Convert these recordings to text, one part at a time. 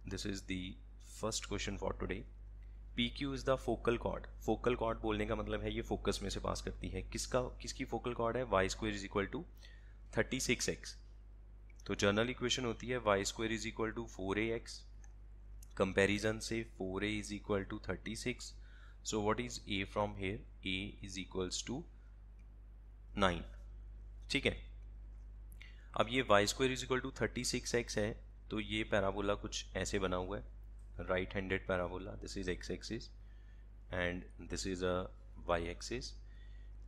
this is the first question for today. PQ is the focal chord. Focal cord बोलने का मतलब है ये फोकस में से पास करती है. किसकी फोकल कॉर्ड है? y square is equal to 36x. तो जनरल इक्वेशन होती है y square is equal to 4ax. Comparison से 4a is equal to 36. So what is a from here? a is equals to 9. ठीक है. अब ये y square is equal to 36x है, तो ये पैराबोला कुछ ऐसे बना हुआ है, right handed parabola. This is x axis and this is a y axis.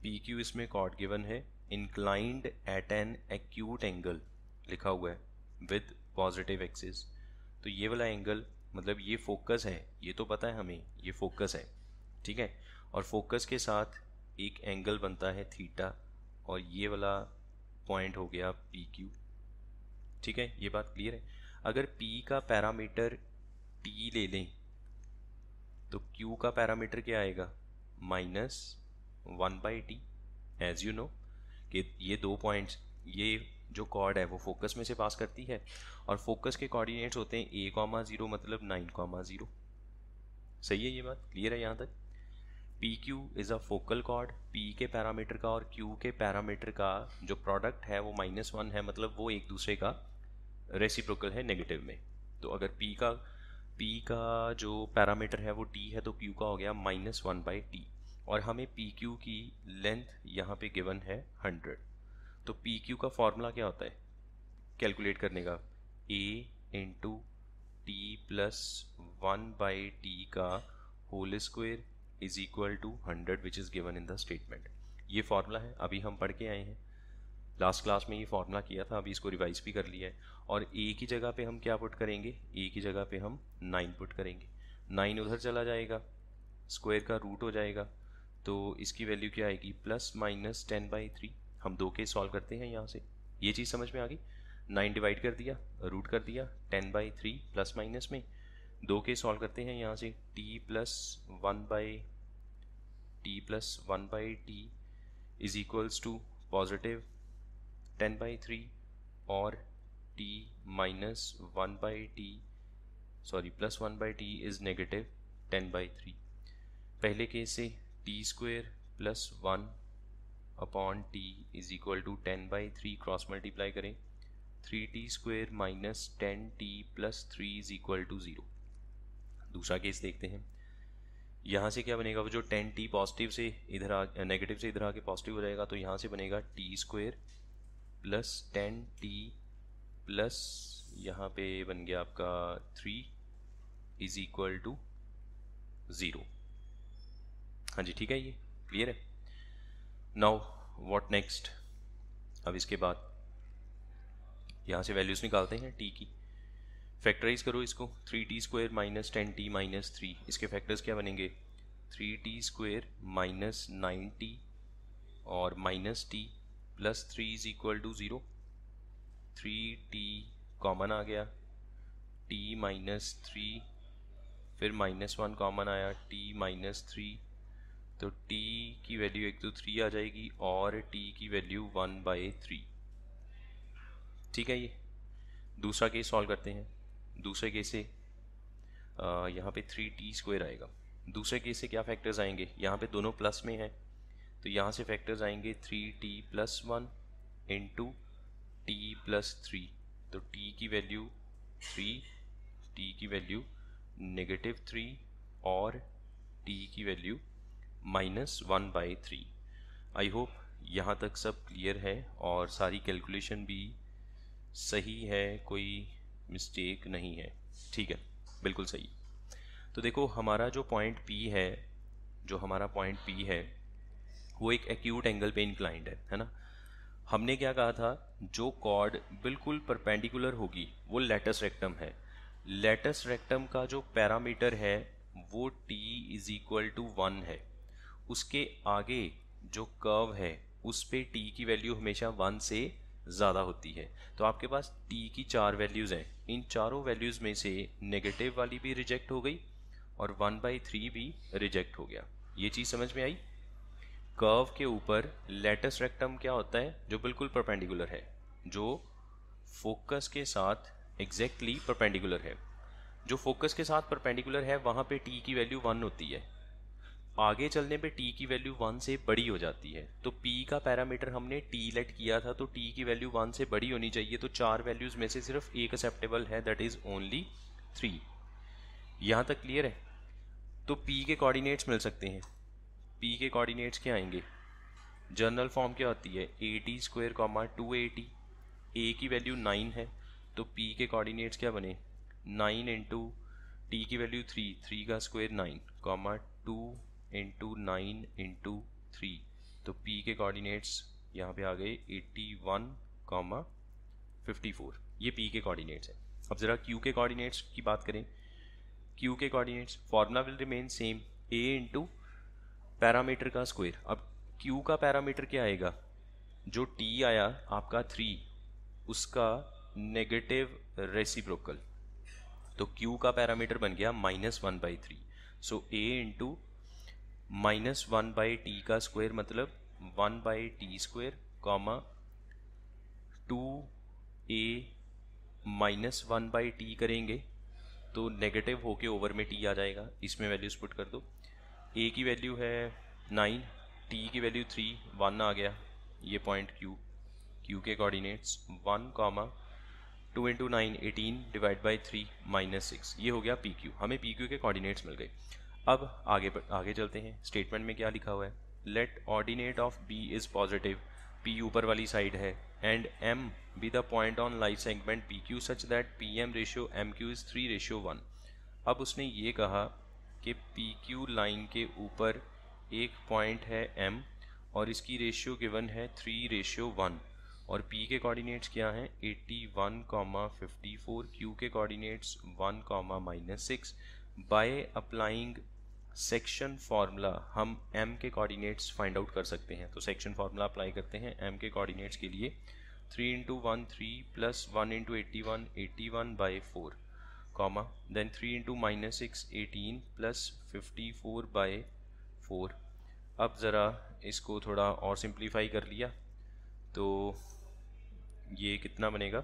PQ इसमें कॉर्ड गिवन है, inclined at an acute angle लिखा हुआ है विद पॉजिटिव एक्सिस. तो ये वाला एंगल मतलब ये फोकस है, ये तो पता है हमें ये फोकस है, ठीक है. और फोकस के साथ एक एंगल बनता है थीटा, और ये वाला पॉइंट हो गया PQ. ठीक है, ये बात क्लियर है. अगर P का पैरामीटर T ले लें तो Q का पैरामीटर क्या आएगा? -1/t. एज यू नो कि ये दो पॉइंट्स, ये जो कॉर्ड है वो फोकस में से पास करती है, और फोकस के कोऑर्डिनेट्स होते हैं a,0 मतलब 9,0. सही है, ये बात क्लियर है यहाँ तक. PQ is a focal cord. P के पैरामीटर का और Q के पैरामीटर का जो प्रोडक्ट है वो -1 है, मतलब वो एक दूसरे का रेसिप्रोकल है नेगेटिव में. तो अगर P का जो पैरामीटर है वो T है, तो Q का हो गया -1/t. और हमें PQ की लेंथ यहाँ पे गिवन है 100. तो PQ का फॉर्मूला क्या होता है कैलकुलेट करने का? a into t plus 1/t का whole square is equal to 100 which is given in the statement. ये फॉर्मूला है, अभी हम पढ़ के आए हैं, लास्ट क्लास में ये फॉर्मूला किया था, अभी इसको रिवाइज भी कर लिया है. और a की जगह पे हम क्या पुट करेंगे? a की जगह पे हम 9 पुट करेंगे. 9 उधर चला जाएगा, स्क्वायर का रूट हो जाएगा, तो इसकी वैल्यू क्या आएगी? +-10/3. हम 2 के सॉल्व करते हैं यहाँ से, ये चीज़ समझ में आ गई. 9 डिवाइड कर दिया, रूट कर दिया, 10/3 प्लस माइनस में 2 के सॉल्व करते हैं यहाँ से. t plus 1/t is equals to positive 10/3 और t minus 1/t plus 1/t is negative 10/3. पहले केस से t square plus 1/t is equal to 10/3 cross multiply करें, 3t square minus 10t plus 3 is equal to 0. दूसरा case देखते हैं. यहाँ से क्या बनेगा? वो जो 10t पॉजिटिव से इधर नेगेटिव से इधर आके पॉजिटिव हो जाएगा, तो यहाँ से बनेगा t square plus 10t plus यहाँ पे बन गया आपका 3 इज इक्वल टू 0. हाँ जी, ठीक है, ये क्लियर है. Now what next? अब इसके बाद यहाँ से वैल्यूज़ निकालते हैं t की. फैक्टराइज करो इसको. 3t square minus 10t minus 3, इसके फैक्टर्स क्या बनेंगे? 3t स्क्वायर माइनस 9t और minus t plus 3 is equal to 0. 3t common आ गया, t माइनस 3, फिर -1 कॉमन आया, t माइनस 3, तो t की वैल्यू एक तो 3 आ जाएगी और t की वैल्यू 1/3. ठीक है, ये दूसरा केस सॉल्व करते हैं. दूसरे केस से यहाँ पे 3t स्क्वायर आएगा. दूसरे केस से क्या फैक्टर्स आएंगे? यहाँ पे दोनों प्लस में है, तो यहाँ से फैक्टर्स आएंगे 3t plus 1 into t plus 3. तो t की वैल्यू 3, t की वैल्यू -3 और t की वैल्यू -1/3. आई होप यहाँ तक सब क्लियर है और सारी कैलकुलेशन भी सही है, कोई मिस्टेक नहीं है. ठीक है, बिल्कुल सही. तो देखो हमारा जो पॉइंट P है, वो एक एक्यूट एंगल पे इंक्लाइंड है ना. हमने क्या कहा था? जो कॉर्ड बिल्कुल परपेंडिकुलर होगी वो लेटस रेक्टम है. लेटस रेक्टम का जो पैरामीटर है वो t इज इक्वल टू 1 है. उसके आगे जो कर्व है उस पे t की वैल्यू हमेशा 1 से ज़्यादा होती है. तो आपके पास t की 4 वैल्यूज़ हैं. इन चारों वैल्यूज़ में से नेगेटिव वाली भी रिजेक्ट हो गई और 1/3 भी रिजेक्ट हो गया. ये चीज़ समझ में आई? कर्व के ऊपर लेटस रेक्टम क्या होता है? जो बिल्कुल परपेंडिकुलर है, जो फोकस के साथ एग्जैक्टली परपेंडिकुलर है. जो फोकस के साथ परपेंडिकुलर है वहाँ पे t की वैल्यू 1 होती है, आगे चलने पे t की वैल्यू 1 से बड़ी हो जाती है। तो p का पैरामीटर हमने t लेट किया था, तो t की वैल्यू 1 से बड़ी होनी चाहिए। तो 4 वैल्यूज़ में से सिर्फ एक एक्सेप्टेबल है, दैट इज़ ओनली 3। यहाँ तक क्लियर है? तो p के कोऑर्डिनेट्स मिल सकते हैं। p के कोऑर्डिनेट्स क्या आएंगे? जनरल फॉर्म क्या होती है? at² 2at। a की वैल्यू 9 है, तो p के कोऑर्डिनेट्स क्या बने? 9 इंटू t की वैल्यू 3, 3 का स्क्वायर 9, 2 इंटू 9 इंटू 3। तो p के कोऑर्डिनेट्स यहाँ पे आ गए 81, 54। ये p के कोऑर्डिनेट्स हैं। अब ज़रा q के कोऑर्डिनेट्स की बात करें। q के coordinates formula will remain same, a into parameter का स्क्वायर। अब q का पैरामीटर क्या आएगा? जो t आया आपका 3, उसका नेगेटिव रेसिप्रोकल। तो q का पैरामीटर बन गया -1/3। सो a इंटू -1/t का स्क्वायर मतलब 1/t², 2a -1/t करेंगे तो नेगेटिव होके ओवर में t आ जाएगा। इसमें वैल्यूज पुट कर दो। a की वैल्यू है 9, t की वैल्यू 3, 1 आ गया। ये पॉइंट q के कोऑर्डिनेट्स 1, 2 इंटू 9 18 डिवाइड बाई 3 -6। ये हो गया pq। हमें pq के कोऑर्डिनेट्स मिल गए। अब आगे चलते हैं। स्टेटमेंट में क्या लिखा हुआ है? Let ordinate of b is positive, p ऊपर वाली साइड है, and m be the point on line segment pq such that pm ratio mq is 3:1। अब उसने ये कहा कि pq लाइन के ऊपर एक पॉइंट है m और इसकी रेशियो गिवन है 3:1, और p के कोऑर्डिनेट्स क्या हैं? 81, 54। q के coordinates 1, -6। By applying section formula हम m के कोऑर्डिनेट्स फाइंड आउट कर सकते हैं। तो सेक्शन फार्मूला अप्लाई करते हैं m के कोऑर्डिनेट्स के लिए। 3 into 1 3 plus 1 into 81 81/4, then 3 into -6 18 plus 54/4। अब ज़रा इसको थोड़ा और सिंप्लीफाई कर लिया तो ये कितना बनेगा?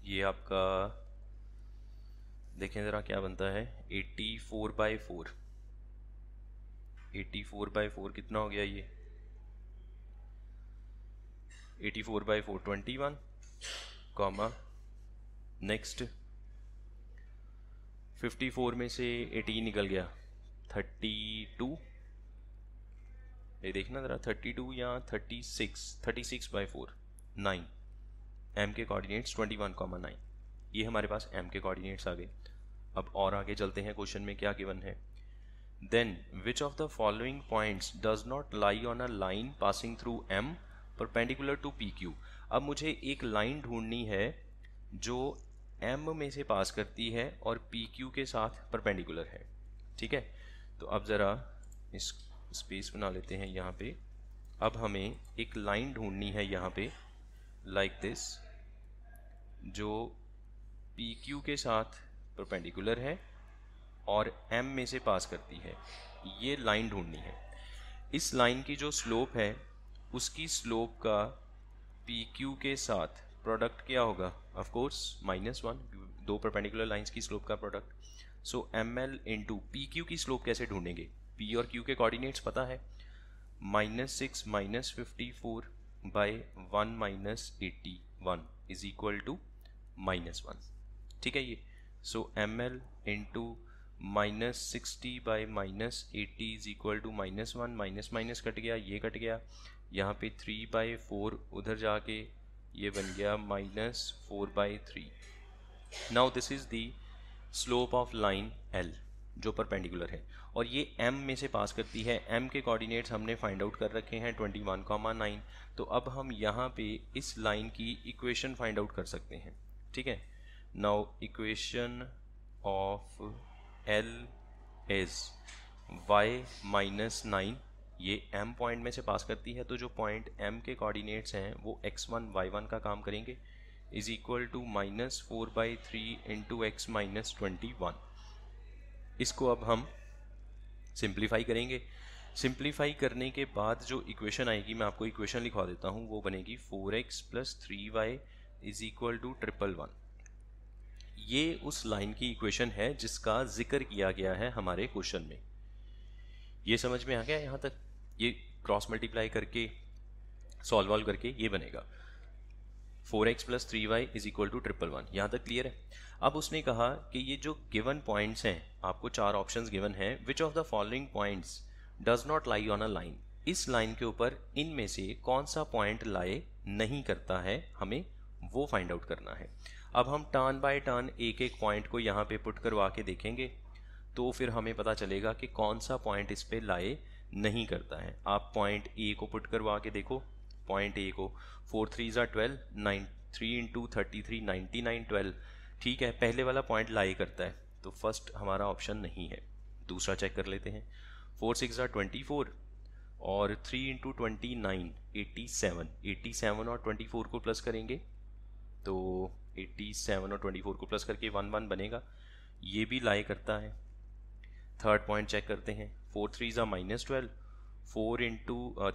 ये आपका देखें ज़रा क्या बनता है, 84/4। 84/4 कितना हो गया? ये 84/4 21, नेक्स्ट 54 में से 18 निकल गया 32। ये देखना ज़रा 32 या 36/4 9। m के कोऑर्डिनेट्स 21, 9। ये हमारे पास m के कोऑर्डिनेट्स आ गए। अब और आगे चलते हैं। क्वेश्चन में क्या गिवन है? Then which of the following points does not lie on a line passing through m perpendicular to pq। अब मुझे एक लाइन ढूंढनी है जो m में से पास करती है और pq के साथ परपेंडिकुलर है। ठीक है, तो अब ज़रा इस स्पेस बना लेते हैं यहाँ पे। अब हमें एक लाइन ढूंढनी है यहाँ पे लाइक दिस, जो pq के साथ परपेंडिकुलर है और m में से पास करती है। ये लाइन ढूंढनी है। इस लाइन की जो स्लोप है उसकी स्लोप का pq के साथ प्रोडक्ट क्या होगा? ऑफ कोर्स -1, दो परपेंडिकुलर लाइंस की स्लोप का प्रोडक्ट। सो ml इंटू pq की स्लोप कैसे ढूंढेंगे? p और q के कोऑर्डिनेट्स पता है, -6 -54/1 -81 इज इक्वल टू -1। ठीक है ये। So ml into -60/-80 is equal to -1। Minus cut गया, ये कट गया, यहाँ पे 3/4 उधर जाके ये बन गया -4/3। Now this is the slope of line L जो परपेंडिकुलर है और ये m में से पास करती है। m के कोऑर्डिनेट्स हमने फाइंड आउट कर रखे हैं 21, 9। तो अब हम यहाँ पे इस लाइन की इक्वेशन फाइंड आउट कर सकते हैं। ठीक है, now equation of L is y -9। ये m पॉइंट में से पास करती है, तो जो पॉइंट m के कोऑर्डिनेट्स हैं वो x1 y1 का काम करेंगे, is equal to -4/3 into x -21। इसको अब हम सिंप्लीफाई करेंगे। सिंप्लीफाई करने के बाद जो इक्वेशन आएगी, मैं आपको इक्वेशन लिखवा देता हूँ, वो बनेगी 4x + 3y is equal to 111। ये उस लाइन की इक्वेशन है जिसका जिक्र किया गया है हमारे क्वेश्चन में। ये समझ में आ गया यहाँ तक? ये क्रॉस मल्टीप्लाई करके सॉल्व करके ये बनेगा 4x + 3y = 111। यहाँ तक क्लियर है? अब उसने कहा कि ये जो गिवन पॉइंट्स हैं, आपको 4 ऑप्शंस गिवन हैं, विच of the following points does not lie on a line. इस लाइन के ऊपर इनमें से कौन सा पॉइंट लाए नहीं करता है, हमें वो फाइंड आउट करना है। अब हम टर्न बाय टर्न एक एक पॉइंट को यहाँ पे पुट करवा के देखेंगे तो फिर हमें पता चलेगा कि कौन सा पॉइंट इस पे लाए नहीं करता है। आप पॉइंट ए को पुट करवा के देखो। पॉइंट ए को 4 3 = 12, 9 3 × 33 99 12। ठीक है, पहले वाला पॉइंट लाई करता है तो फर्स्ट हमारा ऑप्शन नहीं है। दूसरा चेक कर लेते हैं। 4 6 = 24 और 3 × 29 87। 87 और 24 को प्लस करेंगे तो 87 और 24 को प्लस करके 1 1 बनेगा, ये भी लाई करता है। थर्ड पॉइंट चेक करते हैं। 4 3 = -12,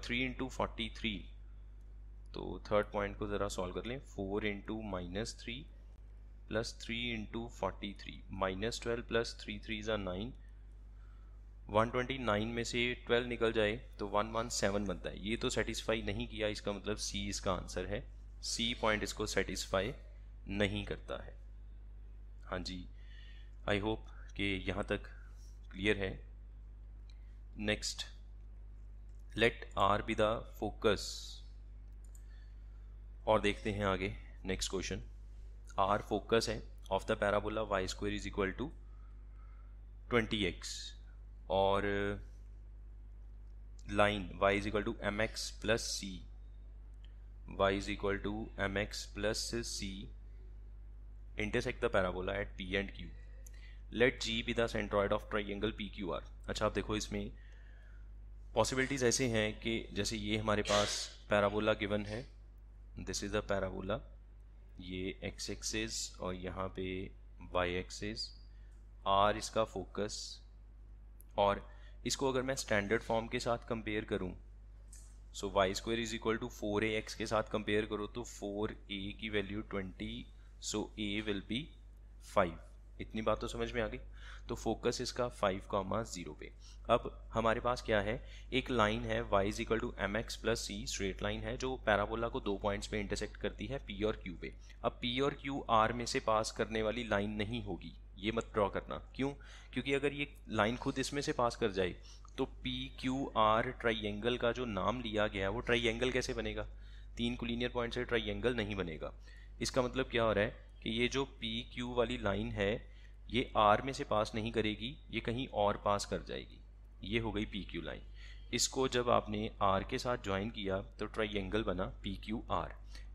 3 × 43। तो थर्ड पॉइंट को ज़रा सॉल्व कर लें। 4 × -3 + 3 × 43, -12 + 3 3 = 9। 129 में से 12 निकल जाए तो 117 बनता है। ये तो सेटिस्फाई नहीं किया, इसका मतलब सी इसका आंसर है। सी पॉइंट इसको सेटिस्फाई नहीं करता है। हाँ जी, आई होप कि यहाँ तक क्लियर है। Next, let R be the focus. और देखते हैं आगे नेक्स्ट क्वेश्चन। आर फोकस है of the parabola y² = 20x और लाइन y = mx + c, y = mx + c intersect the parabola at p and q. Let g be the centroid of triangle PQR. अच्छा, आप देखो इसमें पॉसिबिलिटीज़ ऐसे हैं कि जैसे ये हमारे पास पैराबोला गिवन है, दिस इज़ द पैराबोला, ये x एक्सिस और यहाँ पे y एक्सिस, r इसका फोकस, और इसको अगर मैं स्टैंडर्ड फॉर्म के साथ कंपेयर करूँ, सो y² = 4ax के साथ कंपेयर करो तो 4a की value 20, so a will B 5। इतनी बात तो समझ में आ गई। तो फोकस इसका 5,0 पे। अब हमारे पास क्या है, एक लाइन है y = mx + c, straight line है जो पैराबोला को 2 पॉइंट्स पे इंटरसेक्ट करती है p और q पे। अब p और q r में से पास करने वाली लाइन नहीं होगी, ये मत ड्रॉ करना। क्यों? क्योंकि अगर ये लाइन खुद इसमें से पास कर जाए तो पी क्यू आर ट्राइंगल का जो नाम लिया गया है वो ट्राइंगल कैसे बनेगा? 3 कोलिनियर पॉइंट से ट्राइंगल नहीं बनेगा। इसका मतलब क्या हो रहा है कि ये जो पी क्यू वाली लाइन है ये आर में से पास नहीं करेगी, ये कहीं और पास कर जाएगी। ये हो गई पी क्यू लाइन। इसको जब आपने आर के साथ ज्वाइन किया तो ट्राइंगल बना पी क्यू आर।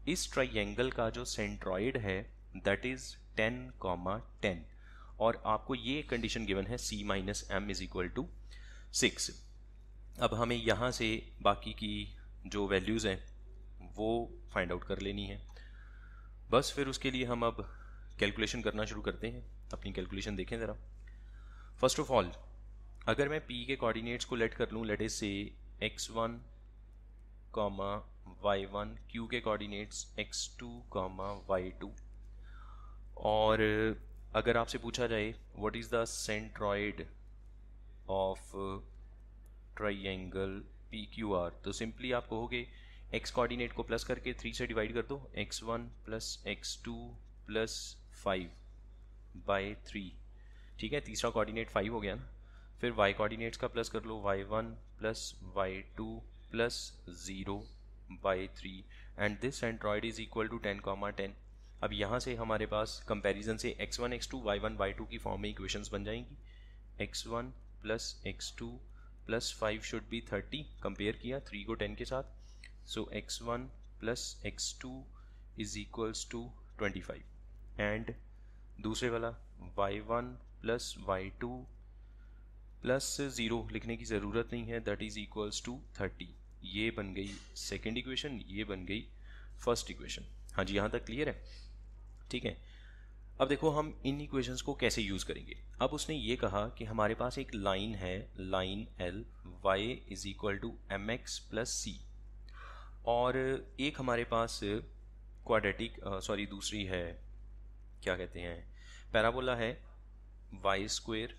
इस ट्राइंगल का जो सेंट्रॉइड है दैट इज 10,10 और आपको ये कंडीशन गिवन है c - m = 6। अब हमें यहाँ से बाकी की जो वैल्यूज़ हैं वो फाइंड आउट कर लेनी है। बस फिर उसके लिए हम अब कैलकुलेशन करना शुरू करते हैं। अपनी कैलकुलेशन देखें ज़रा। फर्स्ट ऑफ ऑल, अगर मैं p के कोऑर्डिनेट्स को लेट कर लूँ, लेट इज से x1, y1, q के कोऑर्डिनेट्स x2, y2, और अगर आपसे पूछा जाए what is the centroid of triangle PQR, तो सिंपली आप कहोगे x कोऑर्डिनेट को प्लस करके 3 से डिवाइड कर दो, x1 + x2 + 5/3। ठीक है, तीसरा कोऑर्डिनेट 5 हो गया ना। फिर y कोऑर्डिनेट्स का प्लस कर लो, y1 + y2 + 0/3 and this centroid is equal to 10,10। अब यहाँ से हमारे पास कंपैरिजन से x1 x2 y1 y2 की फॉर्म में इक्वेशंस बन जाएंगी। x1 + x2 + 5 should be 30। Compare किया 3 को 10 के साथ, so x1 + x2 is equals to 25 and दूसरे वाला y1 + y2 + 0 लिखने की ज़रूरत नहीं है, दैट इज इक्वल्स टू 30। ये बन गई सेकेंड इक्वेशन, ये बन गई फर्स्ट इक्वेशन। हाँ जी, यहाँ तक क्लियर है? ठीक है। अब देखो हम इन इक्वेशंस को कैसे यूज़ करेंगे। अब उसने ये कहा कि हमारे पास एक लाइन है, line L, y = mx + c, और एक हमारे पास क्वाड्रेटिक दूसरी है, क्या कहते हैं, पैराबोला है Y square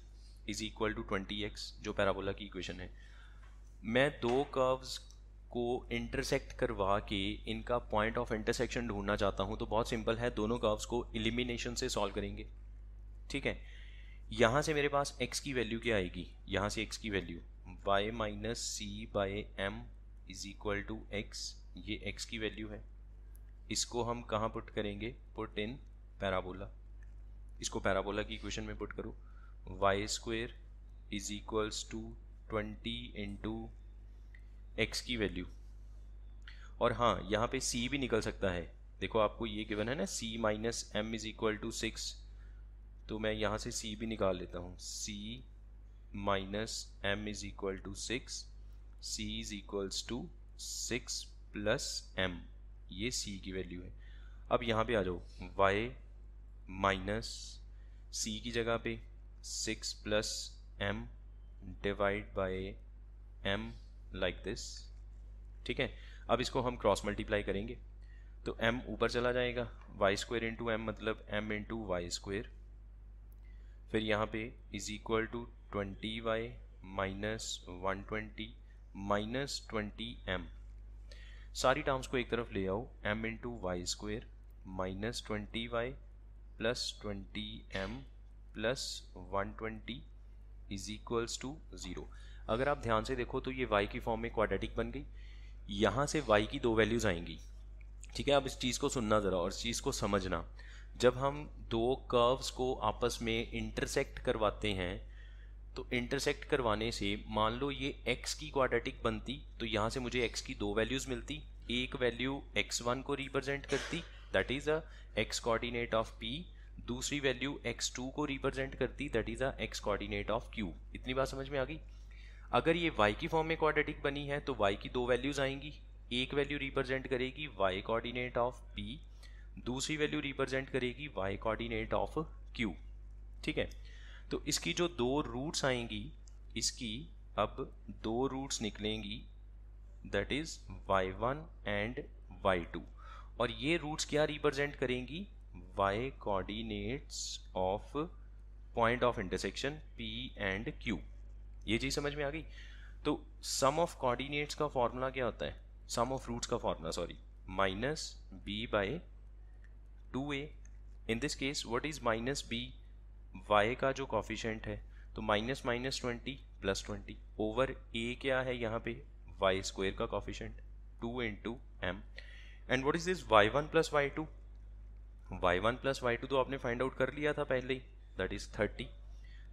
is equal to 20x, जो पैराबोला की इक्वेशन है। मैं दो कर्व्स को इंटरसेक्ट करवा के इनका पॉइंट ऑफ इंटरसेक्शन ढूंढना चाहता हूं, तो बहुत सिंपल है, दोनों कर्व्स को एलिमिनेशन से सॉल्व करेंगे। ठीक है, यहाँ से मेरे पास x की वैल्यू क्या आएगी, यहाँ से x की value y minus C by M is equal to x, ये x की वैल्यू है। इसको हम कहाँ पुट करेंगे, पुट इन पैराबोला। इसको पैराबोला की इक्वेशन में पुट करो, Y square is equals to 20 into X की वैल्यू। और हाँ, यहाँ पे c भी निकल सकता है। देखो आपको ये गिवन है ना, c minus M is equal to 6, तो मैं यहाँ से c भी निकाल लेता हूँ। c minus M is equal to 6, c is equals to 6 plus m, ये c की वैल्यू है। अब यहाँ पे आ जाओ, y माइनस c की जगह पे 6 plus m divide by m like this. ठीक है, अब इसको हम क्रॉस मल्टीप्लाई करेंगे तो m ऊपर चला जाएगा, वाई स्क्वेयर इंटू एम मतलब m इंटू वाई स्क्वेयर, फिर यहाँ पे is equal to 20y minus 120 minus 20m। सारी टर्म्स को एक तरफ ले आओ, m into Y square minus 20y plus 20m plus 120 is equals to 0। अगर आप ध्यान से देखो तो ये y की फॉर्म में क्वाड्रेटिक बन गई, यहाँ से y की दो वैल्यूज आएंगी। ठीक है, अब इस चीज़ को सुनना ज़रा और इस चीज़ को समझना। जब हम दो कर्व्स को आपस में इंटरसेक्ट करवाते हैं तो इंटरसेक्ट करवाने से मान लो ये x की क्वाड्रेटिक बनती, तो यहाँ से मुझे x की दो वैल्यूज़ मिलती। एक वैल्यू x1 को रिप्रेजेंट करती, that is a x coordinate of p, दूसरी वैल्यू x2 को रिप्रेजेंट करती, that is a x coordinate of q। इतनी बात समझ में आ गई। अगर ये y की फॉर्म में क्वाड्रेटिक बनी है तो y की दो वैल्यूज आएंगी, एक वैल्यू रिप्रेजेंट करेगी y कोऑर्डिनेट ऑफ p, दूसरी वैल्यू रिप्रेजेंट करेगी y कोऑर्डिनेट ऑफ q। ठीक है, तो इसकी जो दो रूट्स आएंगी, इसकी अब दो रूट्स निकलेंगी, that is y1 and y2, और ये रूट्स क्या रिप्रेजेंट करेंगी, y coordinates of point of intersection p and q। ये चीज समझ में आ गई। तो सम ऑफ कोऑर्डिनेट्स का फॉर्मूला क्या होता है, सम ऑफ रूट्स का formula sorry, minus B by 2a। In this case what is minus B, y का जो कॉफिशिएंट है, तो minus minus 20 plus 20 over a क्या है यहाँ पे, y स्क्वायर का coefficient 2 into m। And what is this y1 plus y2, y1 plus y2 तो आपने फाइंड आउट कर लिया था पहले ही, दैट इज 30।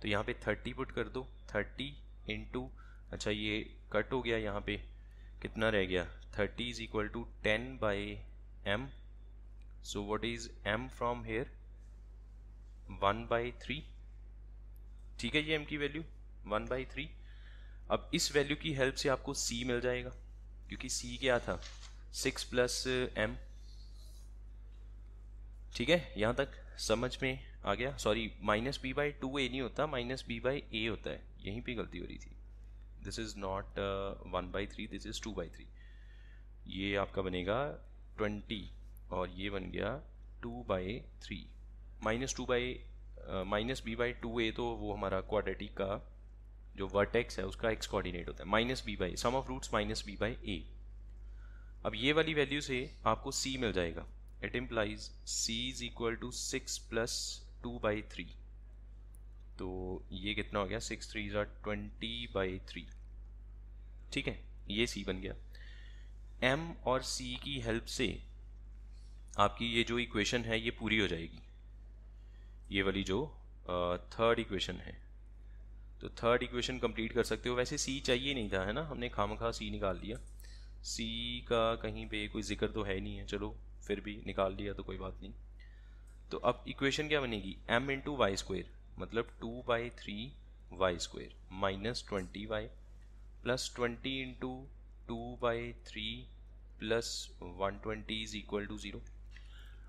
तो यहाँ पे 30 पुट कर दो, 30 इंटू, अच्छा ये कट हो गया, यहाँ पे कितना रह गया, 30 is equal to 10 by m। So what is m from here, 1/3। ठीक है, ये m की वैल्यू 1/3। अब इस वैल्यू की हेल्प से आपको c मिल जाएगा, क्योंकि c क्या था, 6 प्लस m। ठीक है, यहाँ तक समझ में आ गया। Sorry, minus B by 2a नहीं होता, माइनस बी बाई a होता है, यहीं पे गलती हो रही थी। This is not 1/3, this is 2/3। ये आपका बनेगा 20 और ये बन गया 2/3। माइनस बी बाई 2a तो वो हमारा क्वाड्रेटिक का जो वर्टेक्स है उसका x कोऑर्डिनेट होता है, minus B by sum of roots minus B by a। अब ये वाली वैल्यू से आपको c मिल जाएगा, it implies c is equal to 6 plus 2/3। तो ये कितना हो गया, 6 3 20/3। ठीक है, ये c बन गया। m और c की हेल्प से आपकी ये जो इक्वेशन है ये पूरी हो जाएगी, ये वाली जो थर्ड इक्वेशन है। तो थर्ड इक्वेशन कंप्लीट कर सकते हो। वैसे c चाहिए नहीं था, है ना, हमने खामखा c निकाल लिया, c का कहीं पे कोई जिक्र तो है नहीं है, चलो फिर भी निकाल लिया तो कोई बात नहीं। तो अब इक्वेशन क्या बनेगी, m इंटू वाई स्क्वेयर मतलब 2/3 Y square minus 20y plus 20 into 2/3 plus 120 is equal to 0।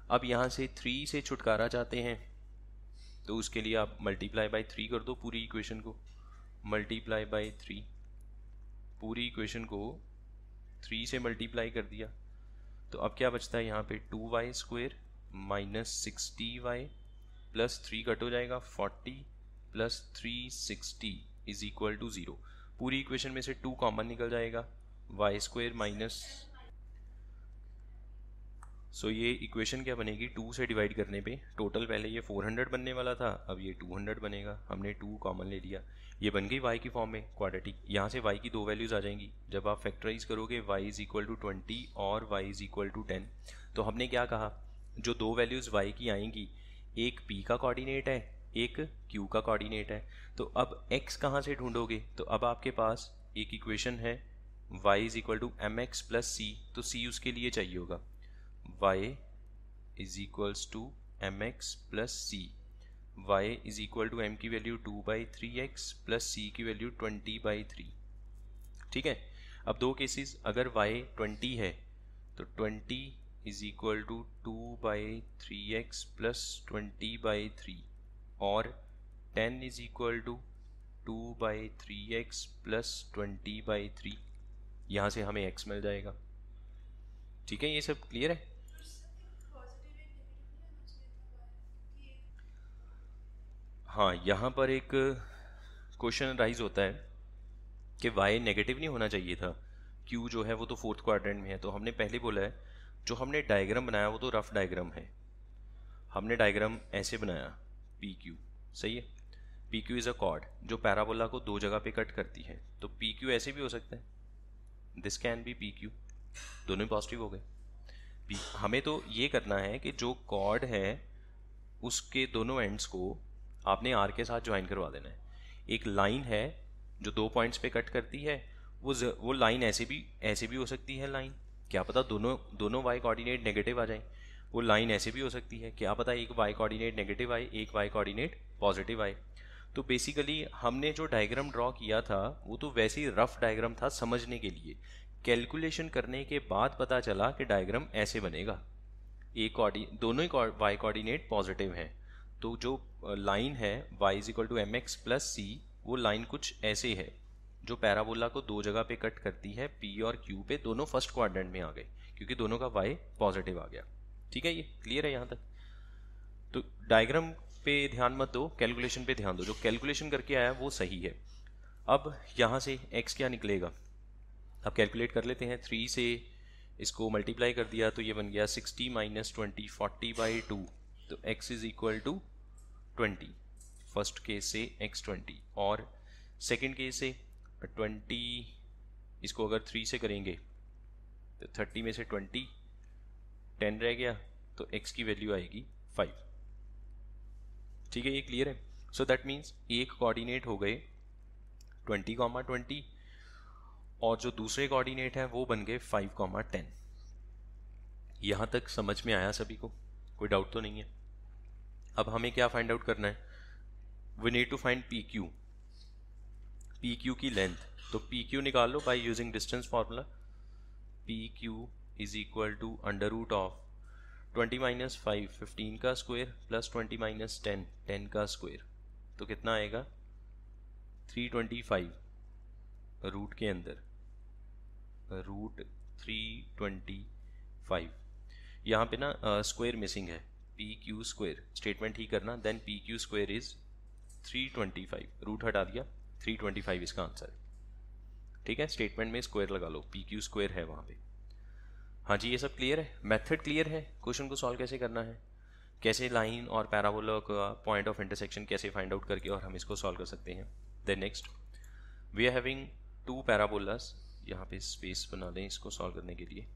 अब यहाँ से 3 से छुटकारा चाहते हैं तो उसके लिए आप मल्टीप्लाई बाई 3 कर दो पूरी इक्वेशन को, मल्टीप्लाई बाई 3, पूरी इक्वेशन को 3 से मल्टीप्लाई कर दिया। तो अब क्या बचता है यहाँ पे, 2y square minus 60y plus 3 cut हो जाएगा, 40 प्लस 360 इज इक्वल टू 0। पूरी इक्वेशन में से 2 कॉमन निकल जाएगा, वाई स्क्वायर माइनस, सो ये इक्वेशन क्या बनेगी, 2 से डिवाइड करने पे टोटल पहले ये 400 बनने वाला था, अब ये 200 बनेगा, हमने 2 कॉमन ले लिया, ये बन गई y की फॉर्म में क्वाड्रेटिक। यहाँ से y की 2 वैल्यूज़ आ जाएंगी, जब आप फैक्टराइज करोगे y इज इक्वल टू 20 और y इज इक्वल टू 10। तो हमने क्या कहा, जो 2 वैल्यूज़ y की आएंगी, एक p का कोऑर्डिनेट है, एक q का कोऑर्डिनेट है। तो अब x कहाँ से ढूंढोगे, तो अब आपके पास एक इक्वेशन है y is equal to mx plus c, तो c उसके लिए चाहिए होगा, y is equals to mx plus C, y is equal to m की वैल्यू 2/3x प्लस c की वैल्यू 20/3। ठीक है, अब दो केसेस, अगर y 20 है तो 20 is equal to 2/3x plus 20/3 और 10 is equal to 2/3x plus 20/3। यहाँ से हमें x मिल जाएगा। ठीक है, ये सब क्लियर है। हाँ, यहाँ पर एक क्वेश्चन राइज होता है कि y नेगेटिव नहीं होना चाहिए था, q जो है वो तो 4th क्वाड्रेंट में है। तो हमने पहले बोला है, जो हमने डायग्राम बनाया वो तो रफ डायग्राम है, हमने डायग्राम ऐसे बनाया PQ, सही है। PQ इज़ अ कॉर्ड जो पैराबोला को 2 जगह पे कट करती है, तो PQ ऐसे भी हो सकता है, दिस कैन बी PQ, दोनों ही पॉजिटिव हो गए। हमें तो ये करना है कि जो कॉर्ड है उसके दोनों एंड्स को आपने आर के साथ ज्वाइन करवा देना है। एक लाइन है जो 2 पॉइंट्स पे कट करती है, वो लाइन ऐसे भी हो सकती है लाइन, क्या पता दोनों y कोऑर्डिनेट नेगेटिव आ जाए। वो लाइन ऐसे भी हो सकती है, क्या पता एक y कोऑर्डिनेट नेगेटिव आए, एक y कोऑर्डिनेट पॉजिटिव आए। तो बेसिकली हमने जो डायग्राम ड्रॉ किया था वो तो वैसे ही रफ डायग्राम था समझने के लिए, कैलकुलेशन करने के बाद पता चला कि डायग्राम ऐसे बनेगा, दोनों ही y कोऑर्डिनेट पॉजिटिव हैं। तो जो लाइन है y is equal to M X plus C, वो लाइन कुछ ऐसे है जो पैराबोला को 2 जगह पे कट करती है, p और q पे, दोनों फर्स्ट क्वाड्रेंट में आ गए क्योंकि दोनों का y पॉजिटिव आ गया। ठीक है, ये क्लियर है यहाँ तक। तो डायग्राम पे ध्यान मत दो, कैलकुलेशन पे ध्यान दो, जो कैलकुलेशन करके आया वो सही है। अब यहाँ से x क्या निकलेगा, अब कैलकुलेट कर लेते हैं। 3 से इसको मल्टीप्लाई कर दिया तो ये बन गया 60 माइनस 20, 40/2, तो x is equal to 20। First case से x 20 और सेकंड केस से 20, इसको अगर 3 से करेंगे तो 30 में से 20 10 रह गया, तो x की वैल्यू आएगी 5। ठीक है, ये क्लियर है। सो दैट मीन्स एक कोऑर्डिनेट हो गए 20,20 और जो दूसरे कोऑर्डिनेट है वो बन गए 5,10। यहाँ तक समझ में आया सभी को, कोई डाउट तो नहीं है। अब हमें क्या फाइंड आउट करना है, we need to find PQ, PQ की लेंथ। तो PQ निकाल लो by using distance formula, PQ is equal to under root of 20 minus 5 15 का स्क्वायर प्लस 20 माइनस 10 10 का स्क्वायर, तो कितना आएगा 325 रूट के अंदर, रूट 325। यहाँ पे ना स्क्वायर मिसिंग है, PQ स्क्वायर स्टेटमेंट ही करना, then PQ square is 325, root हटा दिया 325 इसका आंसर। ठीक है, स्टेटमेंट में स्क्वायर लगा लो, PQ स्क्वायर है वहाँ पे। हाँ जी, ये सब क्लियर है, मेथड क्लियर है, क्वेश्चन को सॉल्व कैसे करना है, कैसे लाइन और पैराबोला का पॉइंट ऑफ इंटरसेक्शन कैसे फाइंड आउट करके और हम इसको सॉल्व कर सकते हैं। Then next we are having 2 parabolas, यहाँ पे स्पेस बना दें इसको सॉल्व करने के लिए।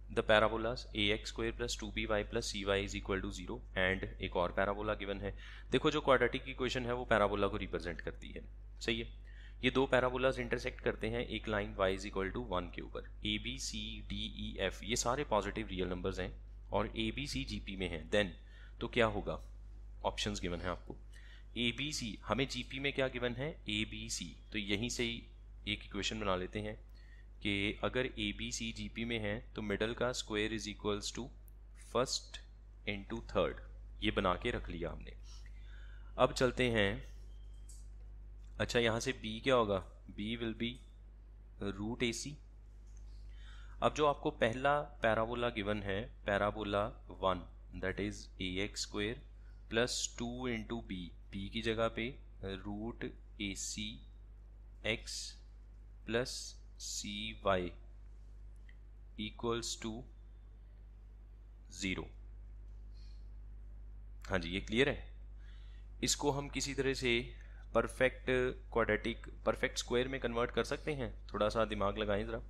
The parabolas ax square plus 2by plus cy is equal to 0 and एक और पैराबोला गिवन है। देखो जो क्वाड्रेटिक इक्वेशन है वो पैराबोला को रिप्रेजेंट करती है, सही है। ये 2 पैराबोलास इंटरसेक्ट करते हैं एक line y is equal to 1 के ऊपर। a b c d e f ये सारे पॉजिटिव रियल नंबर्स हैं और a b c GP में हैं। देन तो क्या होगा, ऑप्शंस गिवन है आपको, a b c, हमें GP में क्या गिवन है a b c, तो यहीं से ही एक इक्वेशन बना लेते हैं कि अगर ए बी सी GP में है तो मिडल का square is equals to first into third, ये बना के रख लिया हमने। अब चलते हैं, अच्छा यहाँ से B क्या होगा, B will be root AC। अब जो आपको पहला पैराबोला गिवन है, parabola 1, that is ax square plus 2 into B की जगह पे root A C X plus C Y equals to 0। हाँ जी, ये क्लियर है। इसको हम किसी तरह से परफेक्ट क्वाड्रेटिक परफेक्ट स्क्वायर में कन्वर्ट कर सकते हैं। थोड़ा सा दिमाग लगाएं ज़रा,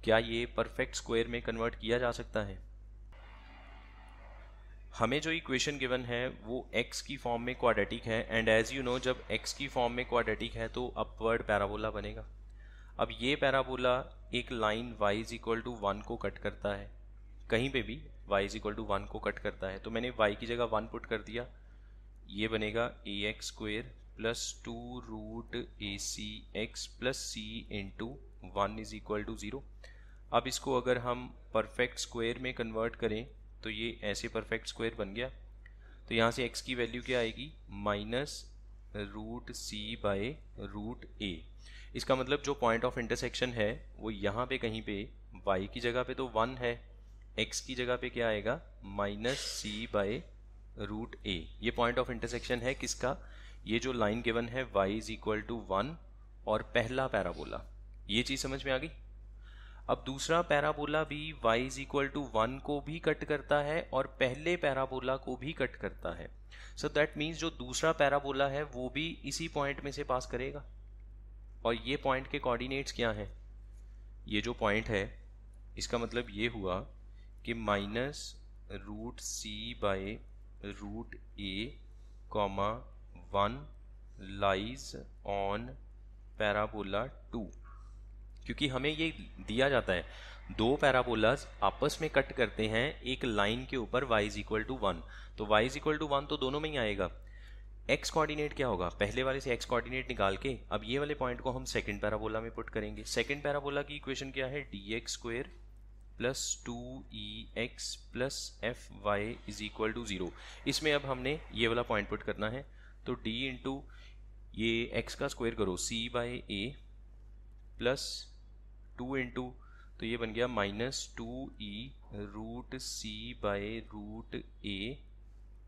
क्या ये परफेक्ट स्क्वायर में कन्वर्ट किया जा सकता है? हमें जो इक्वेशन गिवन है वो x की फॉर्म में क्वाड्रेटिक है, एंड एज यू नो जब x की फॉर्म में क्वाड्रेटिक है तो अपवर्ड पैराबोला बनेगा। अब ये पैराबोला एक line y is equal to 1 को कट करता है, कहीं पे भी y इज इक्वल टू 1 को कट करता है, तो मैंने y की जगह 1 पुट कर दिया। ये बनेगा ax square plus 2 root A C X plus C into 1 is equal to 0। अब इसको अगर हम परफेक्ट स्क्वायर में कन्वर्ट करें तो ये ऐसे परफेक्ट स्क्वायर बन गया। तो यहाँ से x की वैल्यू क्या आएगी? Minus root C by root A. इसका मतलब जो पॉइंट ऑफ इंटरसेक्शन है वो यहाँ पे कहीं पे y की जगह पे तो 1 है, x की जगह पे क्या आएगा? माइनस सी बाय रूट ए। ये पॉइंट ऑफ इंटरसेक्शन है किसका? ये जो लाइन गिवन है y इज इक्वल टू 1 और पहला पैराबोला। ये चीज़ समझ में आ गई? अब दूसरा पैराबोला भी y इज इक्वल टू 1 को भी कट करता है और पहले पैराबोला को भी कट करता है। सो दैट मीन्स जो दूसरा पैराबोला है वो भी इसी पॉइंट में से पास करेगा। और ये पॉइंट के कोऑर्डिनेट्स क्या हैं? ये जो पॉइंट है इसका मतलब ये हुआ कि minus root C by root A comma 1 lies on parabola 2। क्योंकि हमें ये दिया जाता है दो पैराबोलाज आपस में कट करते हैं एक लाइन के ऊपर y इज इक्वल टू 1, तो y इज इक्वल टू 1 तो दोनों में ही आएगा। x कोऑर्डिनेट क्या होगा? पहले वाले से x कोऑर्डिनेट निकाल के अब ये वाले पॉइंट को हम सेकंड पैराबोला में पुट करेंगे। सेकंड पैराबोला की इक्वेशन क्या है? dx square plus 2ex plus F Y is equal to 0। इसमें अब हमने ये वाला पॉइंट पुट करना है, तो d इंटू ये x का स्क्वायर करो c by A plus 2 into तो ये बन गया minus 2e root C by root A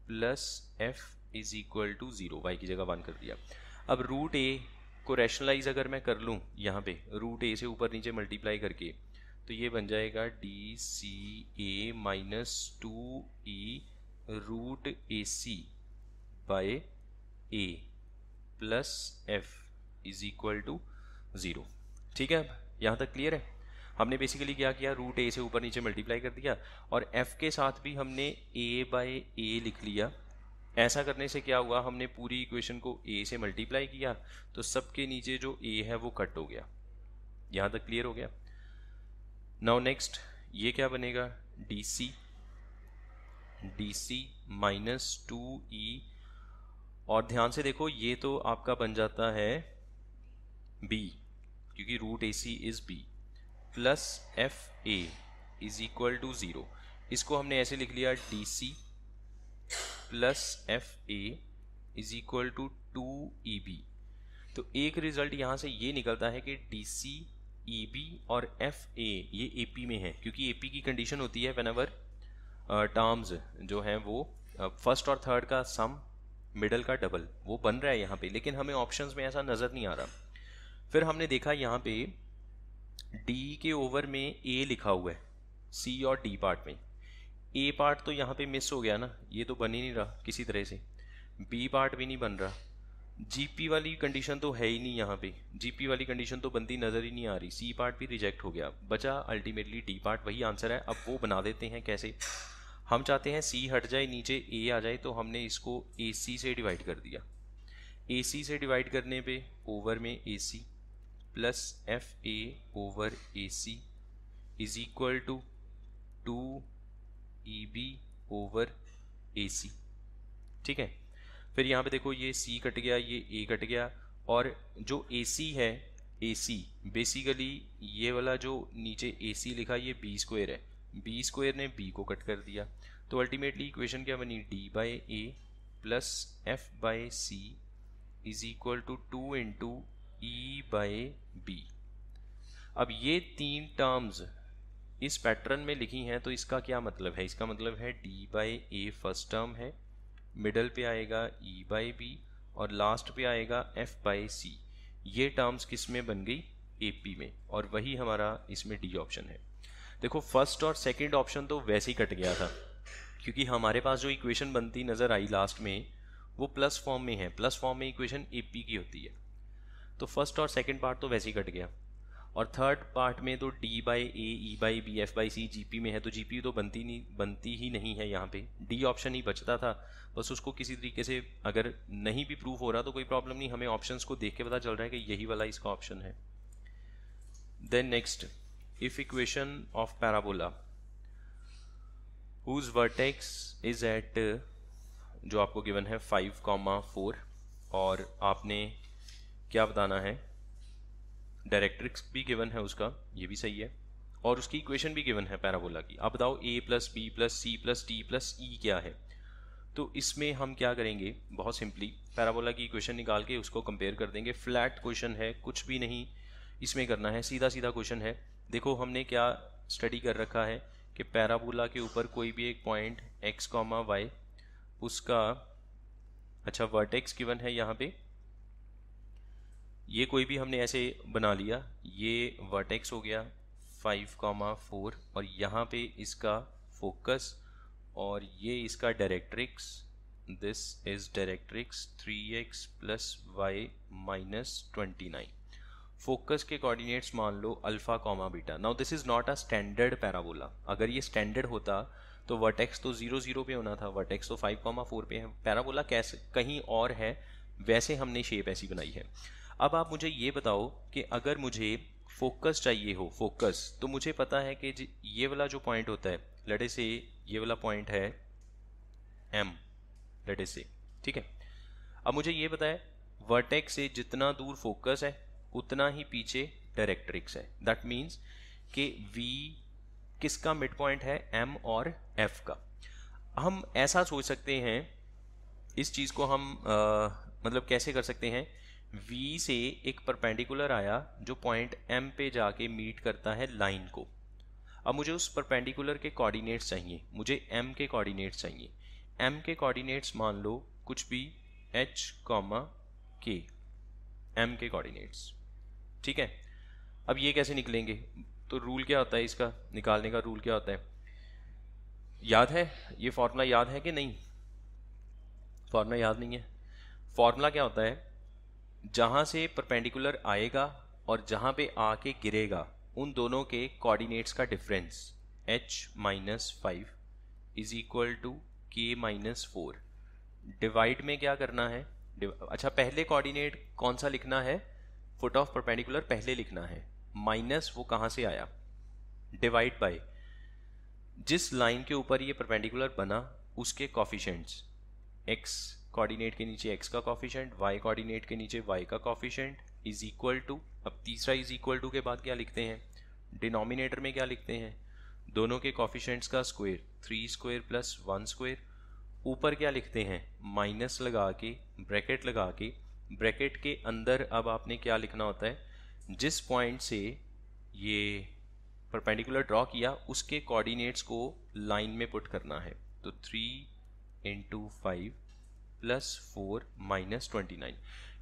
plus F is equal to 0। Y की जगह 1 कर दिया। अब रूट ए को रैशनलाइज अगर मैं कर लूँ यहाँ पे रूट ए से ऊपर नीचे मल्टीप्लाई करके, तो ये बन जाएगा D C A minus 2e root A C by A plus F is equal to 0। ठीक है, अब यहाँ तक क्लियर है? हमने बेसिकली क्या किया? रूट ए से ऊपर नीचे मल्टीप्लाई कर दिया और f के साथ भी हमने a बाय ए लिख लिया। ऐसा करने से क्या हुआ? हमने पूरी इक्वेशन को a से मल्टीप्लाई किया तो सबके नीचे जो a है वो कट हो गया। यहाँ तक क्लियर हो गया? नाउ नेक्स्ट ये क्या बनेगा? डी सी माइनस 2e, और ध्यान से देखो ये तो आपका बन जाता है b क्योंकि root A C is b plus F A is equal to 0। इसको हमने ऐसे लिख लिया D C plus F A is equal to 2EB। तो एक रिजल्ट यहाँ से ये निकलता है कि डी सी ई बी और एफ ए ये ए पी में है, क्योंकि ए पी की कंडीशन होती है व्हेनेवर टर्म्स जो हैं वो फर्स्ट और थर्ड का सम मिडल का डबल वो बन रहा है यहाँ पे, लेकिन हमें ऑप्शंस में ऐसा नज़र नहीं आ रहा। फिर हमने देखा यहाँ पे D के ओवर में A लिखा हुआ है C और D पार्ट में। A पार्ट तो यहाँ पे मिस हो गया ना, ये तो बन ही नहीं रहा किसी तरह से। B पार्ट भी नहीं बन रहा। GP वाली कंडीशन तो है ही नहीं यहाँ पे, GP वाली कंडीशन तो बनती नज़र ही नहीं आ रही। C पार्ट भी रिजेक्ट हो गया, बचा अल्टीमेटली D पार्ट, वही आंसर है। अब वो बना देते हैं कैसे? हम चाहते हैं C हट जाए नीचे A आ जाए, तो हमने इसको AC से डिवाइड कर दिया। AC से डिवाइड करने पे ओवर में AC plus F A over A C is equal to 2EB over A C. ठीक है, फिर यहाँ पे देखो ये C कट गया, ये A कट गया, और जो AC है AC बेसिकली ये वाला जो नीचे AC लिखा ये B स्क्वायर है, B स्क्वायर ने B को कट कर दिया। तो अल्टीमेटली इक्वेशन क्या बनी? D by A plus F by C is equal to 2 into E by B. अब ये तीन टर्म्स इस पैटर्न में लिखी हैं, तो इसका क्या मतलब है? इसका मतलब है D by A first term है, मिडल पे आएगा ई बाई बी और लास्ट पे आएगा एफ बाई सी। ये टर्म्स किस में बन गई, ए पी में, और वही हमारा इसमें डी ऑप्शन है। देखो फर्स्ट और सेकंड ऑप्शन तो वैसे ही कट गया था, क्योंकि हमारे पास जो इक्वेशन बनती नज़र आई लास्ट में वो प्लस फॉर्म में है, प्लस फॉर्म में इक्वेशन ए पी की होती है, तो फर्स्ट और सेकंड पार्ट तो वैसे ही कट गया। और थर्ड पार्ट में तो D by A, E by B, F by C GP में है, तो जीपी तो बनती ही नहीं है, यहाँ पे डी ऑप्शन ही बचता था। बस उसको किसी तरीके से अगर नहीं भी प्रूफ हो रहा तो कोई प्रॉब्लम नहीं, हमें ऑप्शंस को देख के पता चल रहा है कि यही वाला इसका ऑप्शन है। Then next, if equation of parabola whose vertex is at, जो आपको गिवन है 5,4 और आपने क्या बताना है, डायरेक्ट्रिक्स भी गिवन है उसका, ये भी सही है, और उसकी इक्वेशन भी गिवन है पैराबोला की। अब बताओ a plus B plus C plus D plus E क्या है। तो इसमें हम क्या करेंगे, बहुत सिंपली पैराबोला की इक्वेशन निकाल के उसको कंपेयर कर देंगे। फ्लैट क्वेश्चन है, कुछ भी नहीं इसमें करना है, सीधा सीधा क्वेश्चन है। देखो हमने क्या स्टडी कर रखा है कि पैराबोला के ऊपर कोई भी एक पॉइंट x, y, उसका अच्छा वर्टेक्स गिवन है यहाँ पे, ये कोई भी हमने ऐसे बना लिया, ये वर्टेक्स हो गया 5,4 और यहाँ पे इसका फोकस और ये इसका directrix, this is directrix 3x plus Y minus 29। Focus के कोऑर्डिनेट्स मान लो alpha comma beta. Now this is not a standard parabola, अगर ये स्टैंडर्ड होता तो वर्टेक्स तो 0, 0 पे होना था, वर्टेक्स तो 5,4 पे है। पैराबोला कैसे कहीं और है, वैसे हमने शेप ऐसी बनाई है। अब आप मुझे ये बताओ कि अगर मुझे फोकस चाहिए हो, फोकस, तो मुझे पता है कि ये वाला जो पॉइंट होता है, लेट अस से ये वाला पॉइंट है M, लेट अस से, ठीक है। अब मुझे ये पता है वर्टेक्स से जितना दूर फोकस है उतना ही पीछे डायरेक्ट्रिक्स है। दैट मीन्स कि V किसका मिड पॉइंट है, M और F का। हम ऐसा सोच सकते हैं, इस चीज़ को हम मतलब कैसे कर सकते हैं, V से एक परपेंडिकुलर आया जो पॉइंट M पे जाके मीट करता है लाइन को। अब मुझे उस परपेंडिकुलर के कोऑर्डिनेट्स चाहिए, मुझे M के कोऑर्डिनेट्स चाहिए। M के कोऑर्डिनेट्स मान लो कुछ भी H, K, M के कोऑर्डिनेट्स, ठीक है। अब ये कैसे निकलेंगे, तो रूल क्या होता है इसका निकालने का, रूल क्या होता है, याद है ये फॉर्मूला, याद है कि नहीं, फॉर्मूला याद नहीं है। फॉर्मूला क्या होता है, जहाँ से परपेंडिकुलर आएगा और जहाँ पे आके गिरेगा उन दोनों के कोऑर्डिनेट्स का difference h-5 is equal to k-4। Divide में क्या करना है, अच्छा पहले कोऑर्डिनेट कौन सा लिखना है, फुट ऑफ परपेंडिकुलर पहले लिखना है, माइनस वो कहाँ से आया, डिवाइड बाय जिस लाइन के ऊपर ये परपेंडिकुलर बना उसके कॉफिशेंट्स, x कोऑर्डिनेट के नीचे x का कॉफिशेंट, y कोऑर्डिनेट के नीचे y का कॉफिशेंट इज इक्वल टू, अब तीसरा इज इक्वल टू के बाद क्या लिखते हैं, डिनोमिनेटर में क्या लिखते हैं, दोनों के कॉफिशेंट्स का स्क्वायर, 3 स्क्वायर प्लस 1 स्क्वायर, ऊपर क्या लिखते हैं, माइनस लगा के ब्रैकेट लगा के, ब्रैकेट के अंदर अब आपने क्या लिखना होता है, जिस पॉइंट से ये परपेंडिकुलर ड्रॉ किया उसके कोऑर्डिनेट्स को लाइन में पुट करना है। तो 3 × 5 प्लस 4 माइनस 29,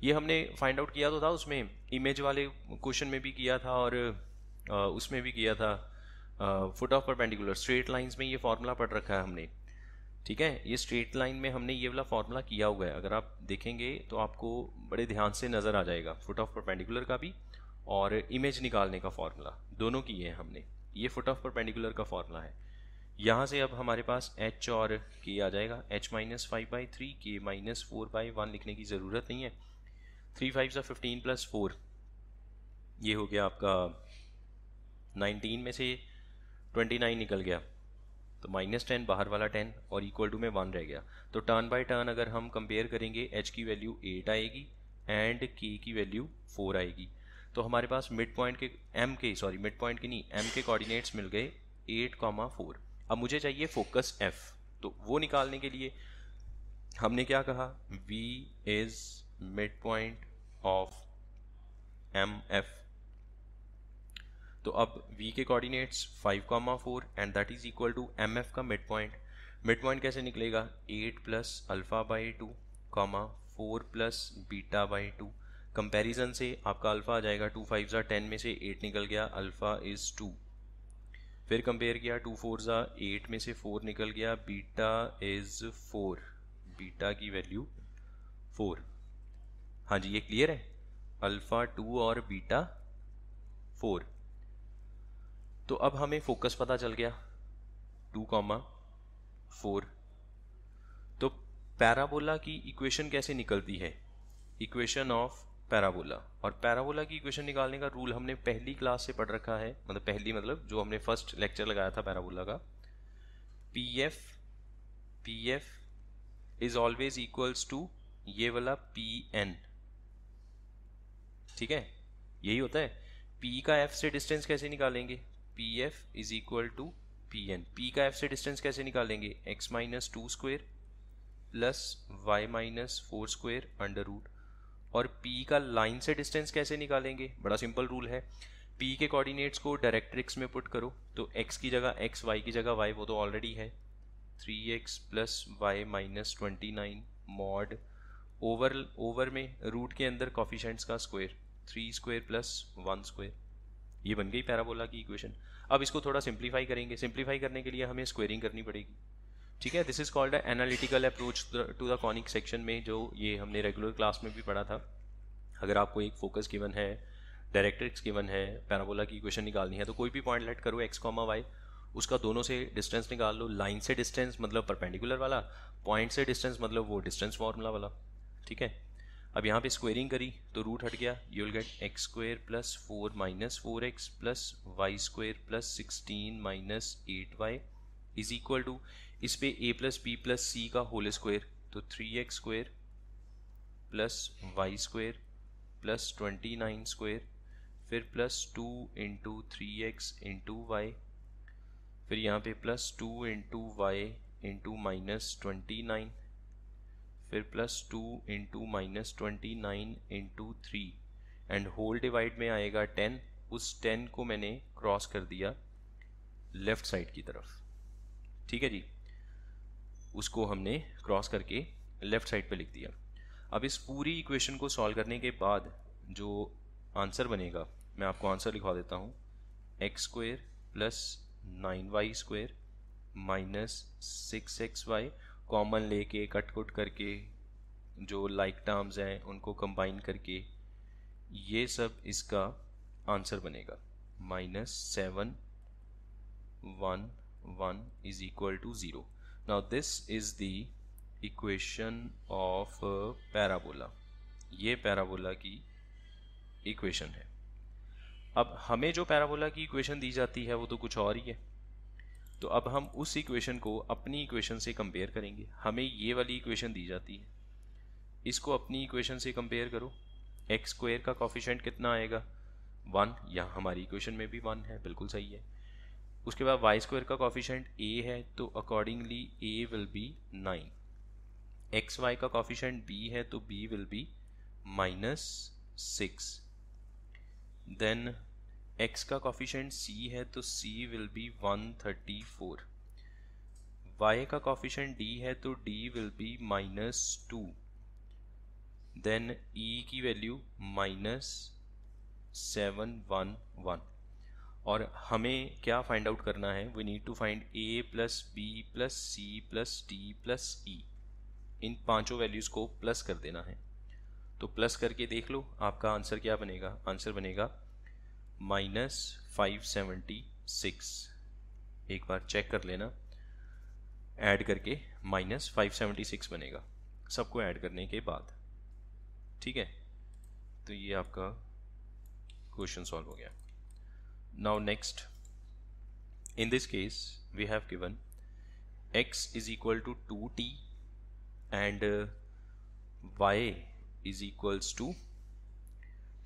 ये हमने फाइंड आउट किया तो था उसमें, इमेज वाले क्वेश्चन में भी किया था और उसमें भी किया था, foot of perpendicular straight lines में ये फॉर्मूला पढ़ रखा है हमने, ठीक है। ये स्ट्रेट लाइन में हमने ये वाला फॉर्मूला किया हुआ है, अगर आप देखेंगे तो आपको बड़े ध्यान से नज़र आ जाएगा, फुट ऑफ परपेंडिकुलर का भी और इमेज निकालने का फॉर्मूला दोनों किए हैं हमने। ये फुट ऑफ परपेंडिकुलर का फॉर्मूला है। यहाँ से अब हमारे पास h और k आ जाएगा, h-5/3 k-4/1 लिखने की ज़रूरत नहीं है, 3 5 15 प्लस 4, ये हो गया आपका 19 में से 29 निकल गया, तो -10 बाहर वाला 10 और इक्वल टू में 1 रह गया। तो टर्न बाय टर्न अगर हम कंपेयर करेंगे, h की वैल्यू 8 आएगी एंड k की वैल्यू 4 आएगी। तो हमारे पास मिड पॉइंट के मिड पॉइंट के नहीं, m के कोऑर्डिनेट्स मिल गए 8,4। अब मुझे चाहिए फोकस f, तो वो निकालने के लिए हमने क्या कहा, v is mid point of mf। तो अब v के coordinates 5,4 and that is equal to mf का मिड पॉइंट। मिड पॉइंट कैसे निकलेगा, 8 plus alpha by 2 comma 4 plus beta by 2। Comparison से आपका अल्फ़ा आ जाएगा 2 5 ज़ा 10 में से 8 निकल गया, अल्फ़ा इज़ 2। फिर कंपेयर किया, 2 4 ज़ा 8 में से 4 निकल गया, बीटा इज़ 4, बीटा की वैल्यू 4। हाँ जी, ये क्लियर है, अल्फ़ा 2 और बीटा 4। तो अब हमें फोकस पता चल गया 2,4। तो पैराबोला की इक्वेशन कैसे निकलती है, इक्वेशन ऑफ पैराबोला। और पैराबोला की इक्वेशन निकालने का रूल हमने पहली क्लास से पढ़ रखा है, मतलब पहली मतलब जो हमने फर्स्ट लेक्चर लगाया था पैराबोला का। P F is always equals to ये वाला पी एन, ठीक है, यही होता है। पी का एफ से डिस्टेंस कैसे निकालेंगे, P F is equal to P N. P का एफ से डिस्टेंस कैसे निकालेंगे, X minus 2 square plus Y minus 4 square under root. और p का लाइन से डिस्टेंस कैसे निकालेंगे, बड़ा सिंपल रूल है, p के कोऑर्डिनेट्स को डायरेक्ट्रिक्स में पुट करो, तो x की जगह x, y की जगह y, वो तो ऑलरेडी है, 3x plus Y minus 29 mod over में रूट के अंदर कॉफिशेंट्स का स्क्वायर, 3 स्क्वायर प्लस 1 स्क्वायर। ये बन गई पैराबोला की इक्वेशन। अब इसको थोड़ा सिंप्लीफाई करेंगे, सिंप्लीफाई करने के लिए हमें स्क्वेयरिंग करनी पड़ेगी, ठीक है। This is called a analytical approach to the conic section में, जो ये हमने रेगुलर क्लास में भी पढ़ा था। अगर आपको एक फोकस गिवन है, डायरेक्ट्रिक्स गिवन है, पैराबोला की इक्वेशन निकालनी है, तो कोई भी पॉइंट लेट करो x, y, उसका दोनों से डिस्टेंस निकाल लो। लाइन से डिस्टेंस मतलब परपेंडिकुलर वाला, पॉइंट से डिस्टेंस मतलब वो डिस्टेंस फार्मूला वाला, ठीक है। अब यहाँ पे स्क्वेयरिंग करी तो रूट हट गया, you will get X square plus 4 minus 4x plus Y square plus 16 minus 8y is equal to, इस पे a plus B plus C का होल स्क्वेयर, तो 3x square plus Y square plus 29 square, फिर plus 2 into 3x into Y, फिर यहाँ पे plus 2 into Y into minus 29, फिर plus 2 into minus 29 into 3 and whole divide में आएगा 10। उस 10 को मैंने क्रॉस कर दिया लेफ्ट साइड की तरफ, ठीक है जी, उसको हमने क्रॉस करके लेफ्ट साइड पे लिख दिया। अब इस पूरी इक्वेशन को सॉल्व करने के बाद जो आंसर बनेगा, मैं आपको आंसर लिखवा देता हूँ, x square plus 9y square minus 6xy, common लेके कट कुट करके जो लाइक टर्म्स हैं उनको कंबाइन करके ये सब इसका आंसर बनेगा, -711 is equal to 0। Now this is the equation of parabola, ये पैराबोला की इक्वेशन है। अब हमें जो पैराबोला की इक्वेशन दी जाती है वो तो कुछ और ही है, तो अब हम उस इक्वेशन को अपनी इक्वेशन से कंपेयर करेंगे। हमें ये वाली इक्वेशन दी जाती है, इसको अपनी इक्वेशन से कंपेयर करो। एक्स स्क्वेयर का कॉफिशेंट कितना आएगा, 1, यहाँ हमारी इक्वेशन में भी 1 है, बिल्कुल सही है। उसके बाद वाई स्क्वेयर का कॉफिशेंट a है, तो accordingly a will be 9। X Y का कॉफिशेंट b है, तो b will be -6। Then x का कॉफिशेंट c है, तो c विल बी 134। y का कॉफिशेंट d है, तो d will be -2। Then e की वैल्यू -711। और हमें क्या फाइंड आउट करना है, we need to find a plus B plus C plus D plus ई। इन पांचों वैल्यूज़ को प्लस कर देना है, तो प्लस करके देख लो आपका आंसर क्या बनेगा। आंसर बनेगा -576। एक बार चेक कर लेना, ऐड करके -576 बनेगा सबको ऐड करने के बाद, ठीक है। तो ये आपका क्वेश्चन सॉल्व हो गया। Now next, in this case we have given x is equal to 2t and y is equals to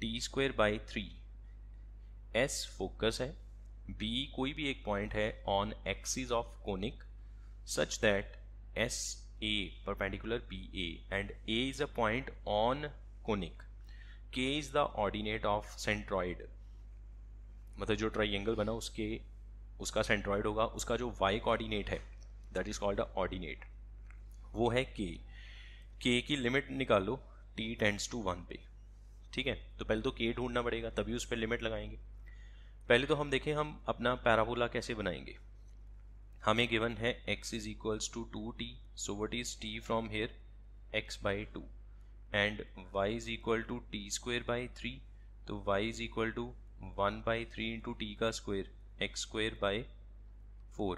t square by 3। S focus है, B कोई भी एक पॉइंट है on axis of conic such that SA perpendicular BA and A is a point on conic, K is the ordinate of centroid, मतलब जो triangle बना उसका centroid होगा, उसका जो y कोऑर्डिनेट है that is called a ordinate, वो है k की लिमिट निकालो t टेंड्स टू 1 पे, ठीक है। तो पहले तो k ढूंढना पड़ेगा, तभी उस पर लिमिट लगाएंगे। पहले तो हम देखें हम अपना पैराबोला कैसे बनाएंगे। हमें गिवन है x is equals to 2t, so what is t from here, x by 2, and y is equal to T square by 3, तो y is equal to 1 by 3 into T का square, X square by 4,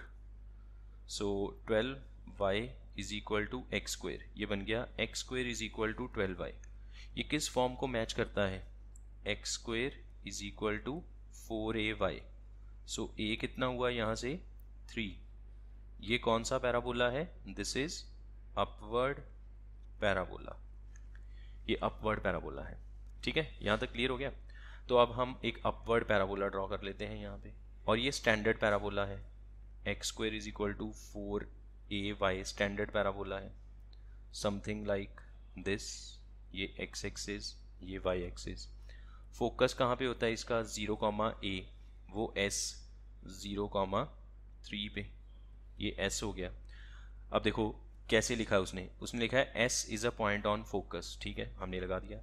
so 12y is equal to X square, ये बन गया X square is equal to 12y। ये किस form को match करता है, X square is equal to 4ay, so a कितना हुआ यहाँ से 3। ये कौन सा पैराबोला है, दिस इज अपवर्ड पैराबोला, ये अपवर्ड पैराबोला है, ठीक है। यहाँ तक क्लियर हो गया। तो अब हम एक अपवर्ड पैराबोला ड्रॉ कर लेते हैं यहाँ पे, और ये स्टैंडर्ड पैराबोला है, X square is equal to 4ay standard parabola है, समथिंग लाइक दिस, ये एक्स एक्सिस, ये वाई एक्सिस। फोकस कहाँ पे होता है इसका, 0, a, वो s 0, 3 पे, ये s हो गया। अब देखो कैसे लिखा है उसने लिखा है s is a point on focus, ठीक है, हमने लगा दिया।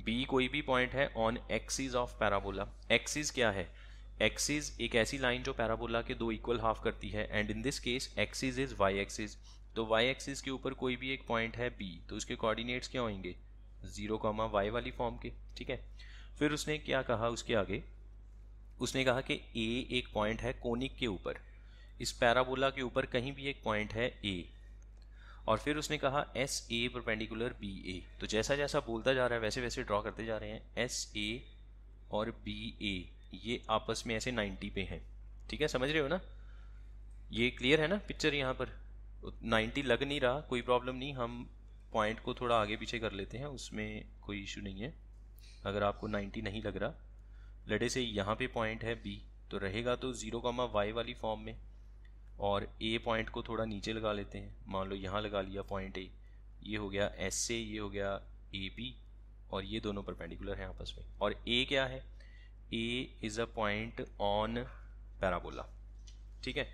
b कोई भी पॉइंट है on axis of parabola. Axis क्या है, एक्सिस एक ऐसी लाइन जो पैराबोला के दो इक्वल हाफ करती है, and in this case axis is y axis, तो y एक्सिस के ऊपर कोई भी एक पॉइंट है b, तो उसके कोऑर्डिनेट्स क्या होंगे, 0, y वाली फॉर्म के, ठीक है। फिर उसने क्या कहा उसके आगे, उसने कहा कि a एक पॉइंट है कोनिक के ऊपर, इस पैराबोला के ऊपर कहीं भी एक पॉइंट है a, और फिर उसने कहा S A perpendicular B A. तो जैसा जैसा बोलता जा रहा है वैसे वैसे ड्रॉ करते जा रहे हैं, एस ए और बी ए ये आपस में ऐसे 90 पे हैं, ठीक है, समझ रहे हो ना, ये क्लियर है ना पिक्चर। यहाँ पर 90 लग नहीं रहा, कोई प्रॉब्लम नहीं, हम पॉइंट को थोड़ा आगे पीछे कर लेते हैं, उसमें कोई इशू नहीं है। अगर आपको 90 नहीं लग रहा, लड़े से यहाँ पे पॉइंट है बी, तो रहेगा तो 0, y वाली फॉर्म में, और ए पॉइंट को थोड़ा नीचे लगा लेते हैं, मान लो यहाँ लगा लिया पॉइंट ए, ये हो गया एस से, ये हो गया ए बी, और ये दोनों परपेंडिकुलर हैं आपस में। और ए क्या है, A is a point on parabola, ठीक है।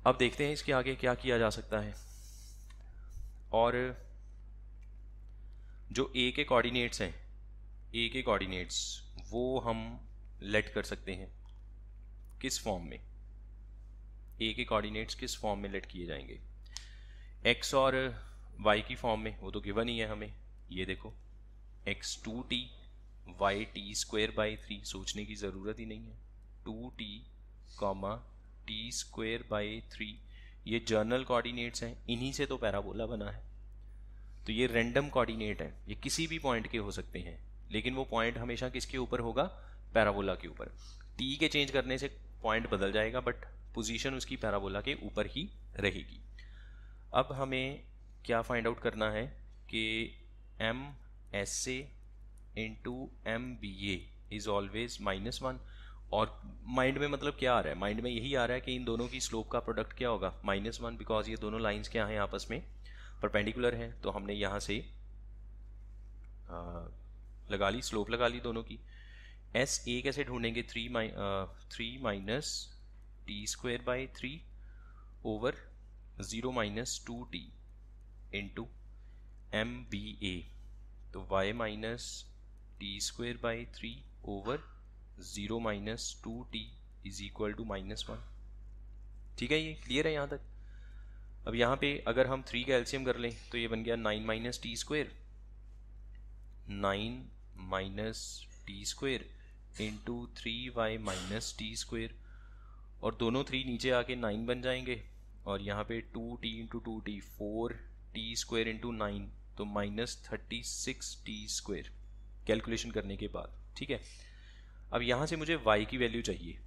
अब देखते हैं इसके आगे क्या किया जा सकता है। और जो ए के कोऑर्डिनेट्स हैं, ए के कोऑर्डिनेट्स वो हम लेट कर सकते हैं किस फॉर्म में, ए के कोऑर्डिनेट्स किस फॉर्म में लेट किए जाएंगे, एक्स और वाई की फॉर्म में, वो तो गिवन ही है हमें, ये देखो X 2t Y T square by 3, सोचने की ज़रूरत ही नहीं है, 2t टी स्क्वेयर बाई 3, ये जर्नल कोऑर्डिनेट्स हैं, इन्हीं से तो पैराबोला बना है। तो ये रैंडम कोऑर्डिनेट है, ये किसी भी पॉइंट के हो सकते हैं, लेकिन वो पॉइंट हमेशा किसके ऊपर होगा, पैराबोला के ऊपर। टी के चेंज करने से पॉइंट बदल जाएगा, बट पोजीशन उसकी पैराबोला के ऊपर ही रहेगी। अब हमें क्या फाइंड आउट करना है कि M S A into M B A is always -1, और माइंड में मतलब क्या आ रहा है, माइंड में यही आ रहा है कि इन दोनों की स्लोप का प्रोडक्ट क्या होगा, -1, बिकॉज ये दोनों लाइंस क्या हैं आपस में परपेंडिकुलर हैं। तो हमने यहाँ से लगा ली, स्लोप लगा ली दोनों की। एस ए कैसे ढूंढेंगे, 3 minus T square by 3 over 0 minus 2t into M B A, तो y minus T square by 3 over 0 minus 2t is equal to -1, ठीक है, ये क्लियर है यहाँ तक। अब यहाँ पे अगर हम 3 का एलसीएम कर लें तो ये बन गया 9 minus T square, 9 minus T square into 3y minus T square, और दोनों 3 नीचे आके 9 बन जाएंगे, और यहाँ पे 2t into 2t 4t square into 9, तो -36t स्क्वेयर कैलकुलेशन करने के बाद, ठीक है। अब यहाँ से मुझे y की वैल्यू चाहिए।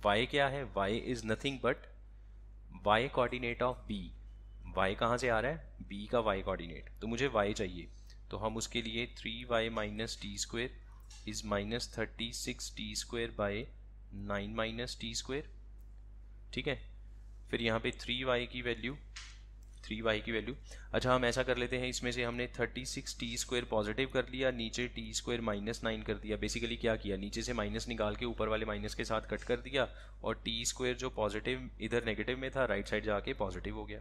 y क्या है, y is nothing but y coordinate of b। y कहाँ से आ रहा है, b का y कोऑर्डिनेट, तो मुझे y चाहिए, तो हम उसके लिए 3y minus T square is -36t square by 9 minus T square, ठीक है। फिर यहाँ पे 3y की वैल्यू 3y की वैल्यू। अच्छा हम ऐसा कर लेते हैं, इसमें से हमने 36t² पॉजिटिव कर लिया, नीचे t² -9 कर दिया। बेसिकली क्या किया, नीचे से माइनस निकाल के ऊपर वाले माइनस के साथ कट कर दिया, और t² जो पॉजिटिव इधर नेगेटिव में था राइट साइड जाके पॉजिटिव हो गया।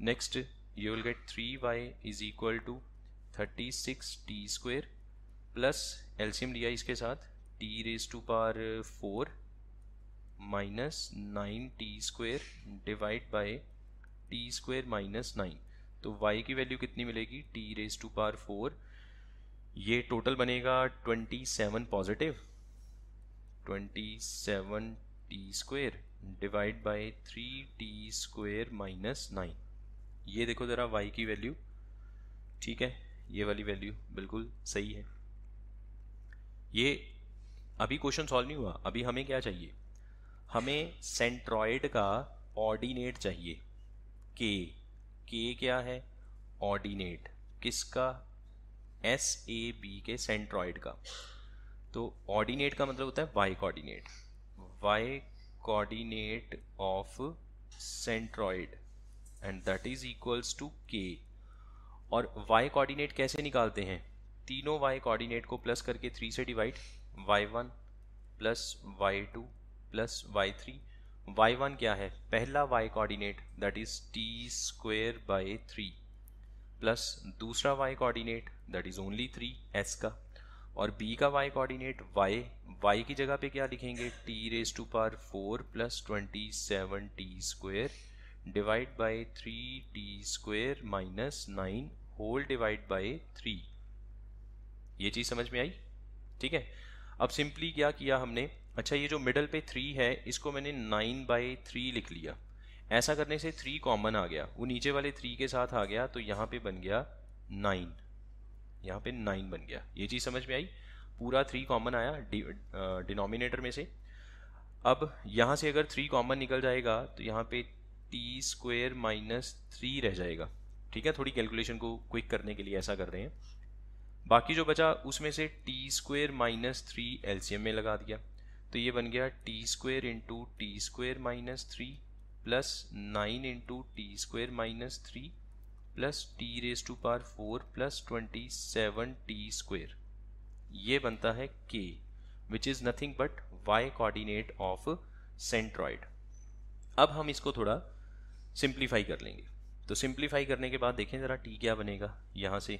Next you will get 3y is equal to 36t² plus LCM लिया इसके साथ t⁴ minus 9t² divide by t² -9। तो y की वैल्यू कितनी मिलेगी, t⁴, ये टोटल बनेगा 27 positive, 27t² divide by 3t² -9। ये देखो ज़रा y की वैल्यू, ठीक है, ये वाली वैल्यू बिल्कुल सही है। ये अभी क्वेश्चन सॉल्व नहीं हुआ, अभी हमें क्या चाहिए, हमें सेंट्रॉइड का ऑर्डिनेट चाहिए। के क्या है, ऑर्डिनेट किसका, SAB के सेंट्रॉइड का। तो ऑर्डिनेट का मतलब होता है y coordinate, y coordinate of centroid and that is equals to k। और y कोऑर्डिनेट कैसे निकालते हैं, तीनों y कोऑर्डिनेट को प्लस करके 3 से divide, y1 plus y2 plus y3। y1 क्या है, पहला y coordinate that is t² by 3 plus दूसरा y coordinate that is only 3 s का, और b का y कोऑर्डिनेट y की जगह पे क्या लिखेंगे, t⁴ plus 27t² divide by 3t² -9 whole divide by 3। ये चीज़ समझ में आई, ठीक है। अब सिंपली क्या किया हमने, अच्छा ये जो मिडल पे 3 है इसको मैंने 9/3 लिख लिया। ऐसा करने से 3 कॉमन आ गया, वो नीचे वाले 3 के साथ आ गया, तो यहाँ पे बन गया 9, यहाँ पे 9 बन गया। ये चीज़ समझ में आई, पूरा 3 कॉमन आया डिनोमिनेटर में से। अब यहाँ से अगर 3 कॉमन निकल जाएगा तो यहाँ पे t² -3 रह जाएगा, ठीक है। थोड़ी कैलकुलेशन को क्विक करने के लिए ऐसा कर रहे हैं। बाकी जो बचा उसमें से t² -3 एलसीएम में लगा दिया, तो ये बन गया t² into t² -3 plus 9 into t² -3 plus t⁴ plus 27t²। ये बनता है k, which is nothing but y coordinate of centroid. अब हम इसको थोड़ा सिंप्लीफाई कर लेंगे। तो सिंप्लीफाई करने के बाद देखें ज़रा t क्या बनेगा, यहाँ से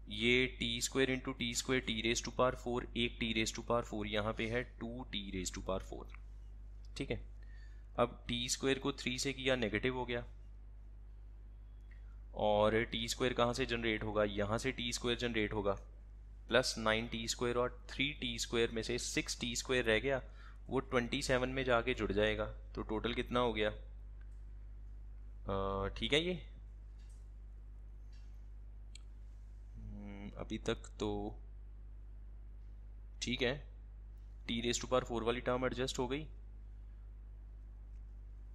ये t² इंटू t², t⁴, एक t⁴ यहाँ पे है 2t⁴, ठीक है। अब t² को 3 से किया नेगेटिव हो गया, और t² कहाँ से जनरेट होगा, यहाँ से t² जनरेट होगा, प्लस 9t² और 3t² में से 6t² रह गया, वो 27 में जाके जुड़ जाएगा, तो टोटल कितना हो गया, ठीक है। ये अभी तक तो ठीक है, t⁴ वाली टर्म एडजस्ट हो गई,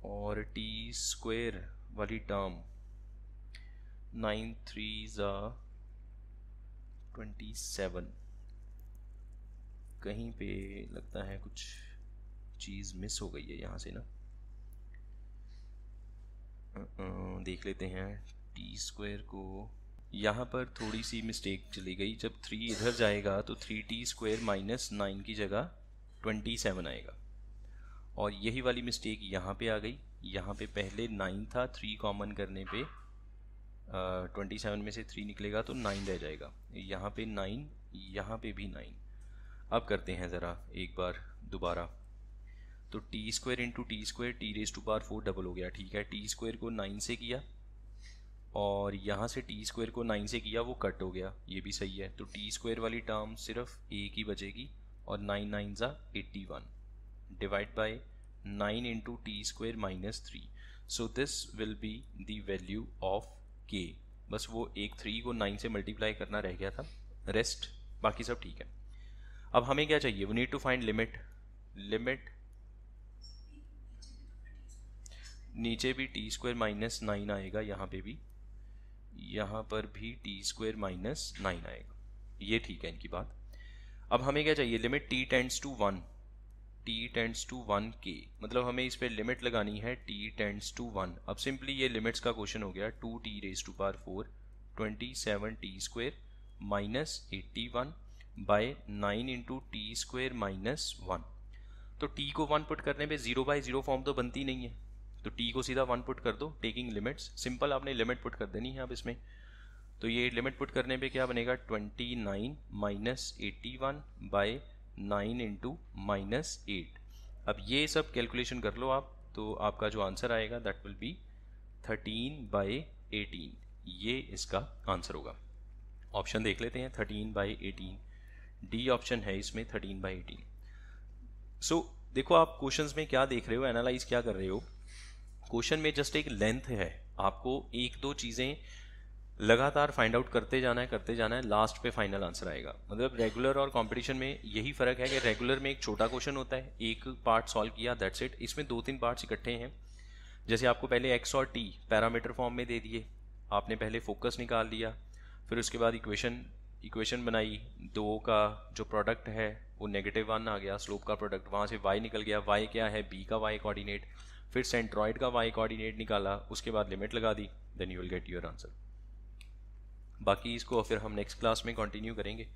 और t² वाली टर्म 9 3 27, कहीं पे लगता है कुछ चीज़ मिस हो गई है यहाँ से ना, देख लेते हैं। t² को यहाँ पर थोड़ी सी मिस्टेक चली गई, जब 3 इधर जाएगा तो 3t² -9 की जगह 27 आएगा, और यही वाली मिस्टेक यहाँ पे आ गई। यहाँ पे पहले 9 था, 3 कॉमन करने पे 27 में से 3 निकलेगा तो 9 रह जाएगा, यहाँ पे 9, यहाँ पे भी 9। अब करते हैं ज़रा एक बार दोबारा, तो t² into t² t⁴ double हो गया, ठीक है। t² को 9 से किया, और यहाँ से t² को 9 से किया, वो कट हो गया, ये भी सही है। तो t² वाली टर्म सिर्फ एक ही बचेगी, और 9 9 81 divide by 9 into t² -3। So this will be the value of k। बस वो एक 3 को 9 से मल्टीप्लाई करना रह गया था, रेस्ट बाकी सब ठीक है। अब हमें क्या चाहिए, we need to find limit नीचे भी t² -9 आएगा, यहाँ पे भी, यहाँ पर भी t² -9 आएगा, ये ठीक है इनकी बात। अब हमें क्या चाहिए, limit t tends to 1, t tends to 1k, मतलब हमें इस पे लिमिट लगानी है t टेंड्स टू 1। अब सिंपली ये लिमिट्स का क्वेश्चन हो गया 2t raise to power 4 27t square minus 81 by 9 into T square minus 1। तो t को 1 पुट करने पे 0/0 फॉर्म तो बनती नहीं है, तो t को सीधा 1 पुट कर दो टेकिंग लिमिट्स। सिंपल आपने लिमिट पुट कर देनी है अब इसमें। तो ये लिमिट पुट करने पे क्या बनेगा 29 माइनस 81 बाय 9 इंटू माइनस 8। अब ये सब कैलकुलेशन कर लो आप, तो आपका जो आंसर आएगा दैट विल बी 13/18। ये इसका आंसर होगा। ऑप्शन देख लेते हैं 13/18, डी ऑप्शन है इसमें 13/18। सो देखो आप क्वेश्चंस में क्या देख रहे हो, एनालाइज क्या कर रहे हो। क्वेश्चन में जस्ट एक लेंथ है, आपको एक दो चीज़ें लगातार फाइंड आउट करते जाना है, लास्ट पे फाइनल आंसर आएगा। मतलब रेगुलर और कंपटीशन में यही फ़र्क है कि रेगुलर में एक छोटा क्वेश्चन होता है, एक पार्ट सॉल्व किया दैट्स इट। इसमें 2-3 पार्ट्स इकट्ठे हैं। जैसे आपको पहले x और t पैरामीटर फॉर्म में दे दिए, आपने पहले फोकस निकाल लिया, फिर उसके बाद इक्वेशन बनाई, दो का जो प्रोडक्ट है वो -1 आ गया, स्लोप का प्रोडक्ट, वहाँ से y निकल गया, y क्या है b का y कोऑर्डिनेट, फिर सेंट्रॉइड का y कोऑर्डिनेट निकाला, उसके बाद लिमिट लगा दी, then you will get your answer. बाकी इसको फिर हम नेक्स्ट क्लास में कंटिन्यू करेंगे।